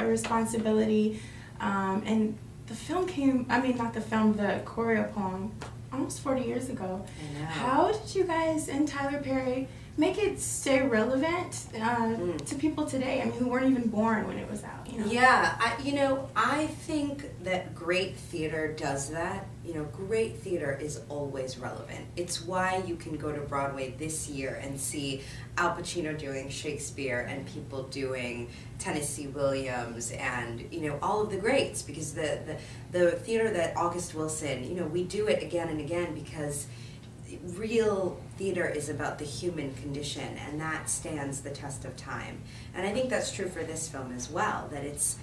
responsibility. And the film came, I mean, not the film, the choreo poem, almost 40 years ago. I know. How did you guys and Tyler Perry make it stay relevant to people today? I mean, who weren't even born when it was out, you know? Yeah, I think that great theater does that. You know, great theater is always relevant. It's why you can go to Broadway this year and see Al Pacino doing Shakespeare and people doing Tennessee Williams and, you know, all of the greats, because the theater that August Wilson, you know, we do it again and again because real theater is about the human condition, and that stands the test of time. And I think that's true for this film as well, that it's,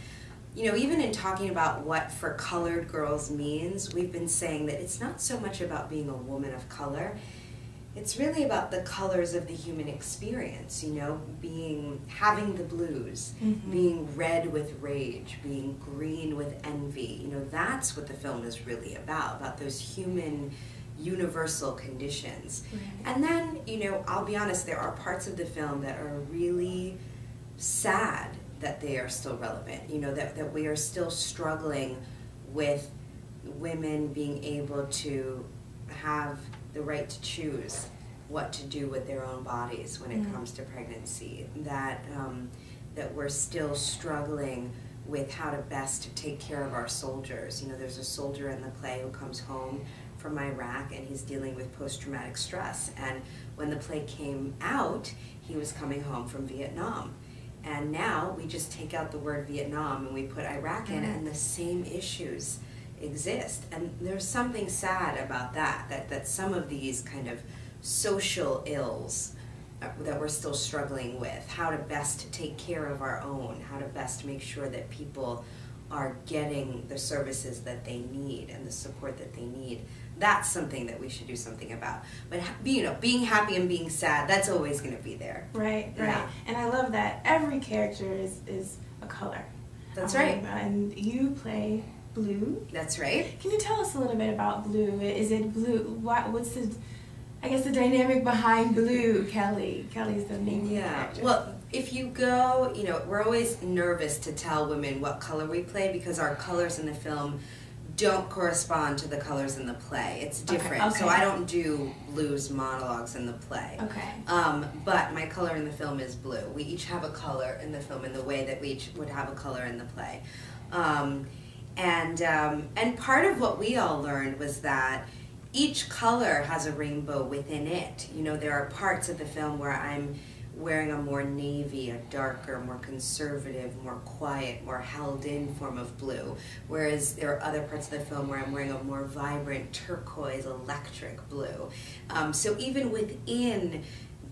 you know, even in talking about what For Colored Girls means, we've been saying that it's not so much about being a woman of color, it's really about the colors of the human experience, you know, having the blues, being red with rage, being green with envy, you know, that's what the film is really about those human universal conditions. Right. And then, you know, I'll be honest, there are parts of the film that are really sad that they are still relevant, you know, that we are still struggling with women being able to have the right to choose what to do with their own bodies when it comes to pregnancy, that we're still struggling with how to best take care of our soldiers. You know, there's a soldier in the play who comes home from Iraq and he's dealing with post-traumatic stress, and when the play came out, he was coming home from Vietnam. And now we just take out the word Vietnam and we put Iraq in, and the same issues exist. And there's something sad about that some of these kind of social ills that we're still struggling with, how to best take care of our own, how to best make sure that people are getting the services that they need and the support that they need. That's something that we should do something about. But, you know, being happy and being sad, that's always going to be there. Right, right. Yeah. And I love that every character is a color. That's right. And you play Blue. That's right. Can you tell us a little bit about Blue? Is it Blue? What's the, I guess, the dynamic behind Blue? Kelly. Kelly's the name of the character. Well, if you go, you know, we're always nervous to tell women what color we play because our colors in the film don't correspond to the colors in the play. It's different. Okay. So I don't do Blue's monologues in the play. Okay. But my color in the film is blue. We each have a color in the film in the way that we each would have a color in the play. And part of what we all learned was that each color has a rainbow within it. You know, there are parts of the film where I'm wearing a more navy, a darker, more conservative, more quiet, more held-in form of blue, whereas there are other parts of the film where I'm wearing a more vibrant turquoise, electric blue. So even within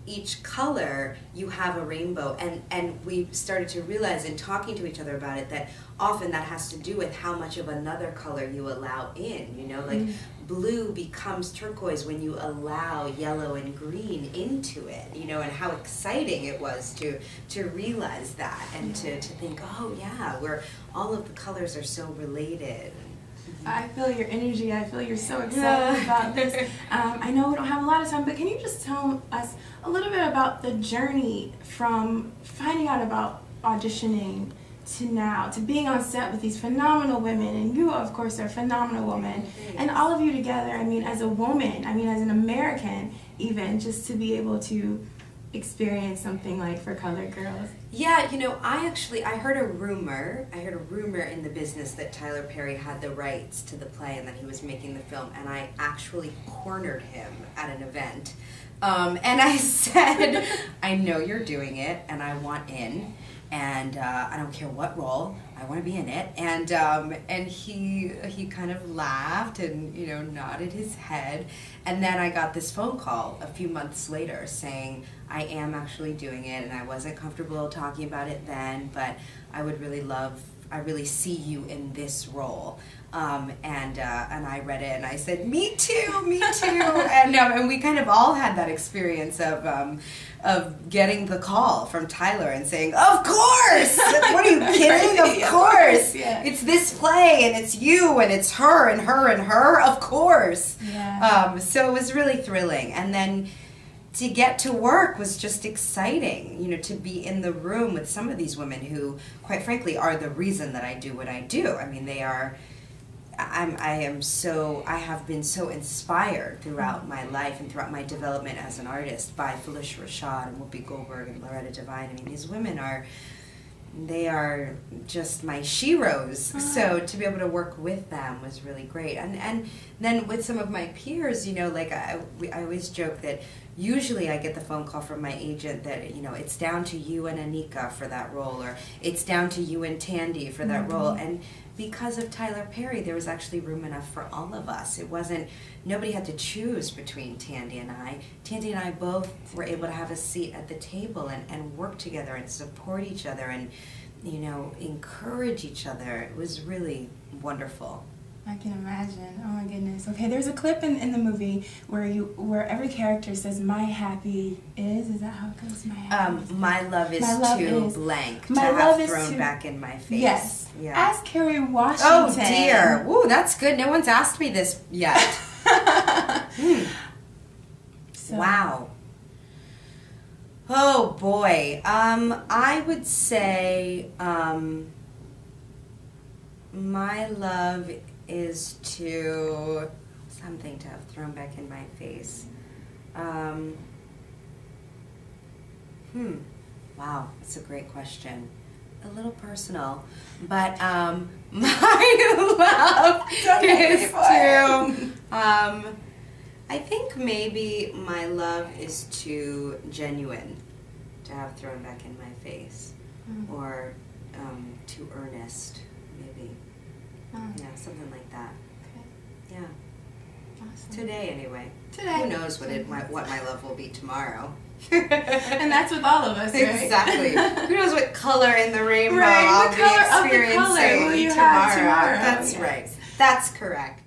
each color, you have a rainbow, and we started to realize in talking to each other about it that often that has to do with how much of another color you allow in, you know, like blue becomes turquoise when you allow yellow and green into it, you know, and how exciting it was to realize that and to think, oh yeah, all of the colors are so related. I feel your energy. I feel you're so excited about this. I know we don't have a lot of time, but can you just tell us a little bit about the journey from finding out about auditioning to now, to being on set with these phenomenal women, and you, of course, are a phenomenal woman, and all of you together, I mean, as a woman, I mean, as an American, even, just to be able to experience something like For Colored Girls? Yeah, you know, I heard a rumor in the business that Tyler Perry had the rights to the play and that he was making the film, and I actually cornered him at an event. And I said, I know you're doing it, and I want in, and I don't care what role, I want to be in it. And he kind of laughed and, you know, nodded his head. And then I got this phone call a few months later saying, I am actually doing it, and I wasn't comfortable talking about it then, but I really see you in this role. And I read it and I said, me too, me too. And we kind of all had that experience of getting the call from Tyler and saying, of course! What are you kidding? Of course! Yeah. It's this play and it's you and it's her and her and her, of course. Yeah. So it was really thrilling. And then to get to work was just exciting, you know, to be in the room with some of these women who, quite frankly, are the reason that I do what I do. I mean, I have been so inspired throughout my life and throughout my development as an artist by Felicia Rashad and Whoopi Goldberg and Loretta Devine. I mean, these women they are just my sheroes. So to be able to work with them was really great. And then with some of my peers, you know, like I always joke that usually I get the phone call from my agent that, you know, it's down to you and Anika for that role, or it's down to you and Tandy for that role. And because of Tyler Perry, there was actually room enough for all of us. It wasn't, nobody had to choose between Tandy and I. Tandy and I both were able to have a seat at the table and work together and support each other and, you know, encourage each other. It was really wonderful. I can imagine. Oh my goodness. Okay, there's a clip in the movie where every character says "my happy is." Is that how it goes? My happy. My love is too blank to have thrown back in my face. Yes. Yeah. Ask Kerry Washington. Oh dear. Ooh, that's good. No one's asked me this yet. So. Wow. Oh boy. I would say my love is to something to have thrown back in my face. Wow, that's a great question. A little personal, but my love is to. I think maybe my love is too genuine to have thrown back in my face, or too earnest, maybe. Yeah, something like that. Okay. Yeah. Awesome. Today, anyway. Today. Who knows what my love will be tomorrow? And that's with all of us, right? Exactly. Who knows what color in the rainbow I'll be experiencing will you have tomorrow? That's right. That's correct.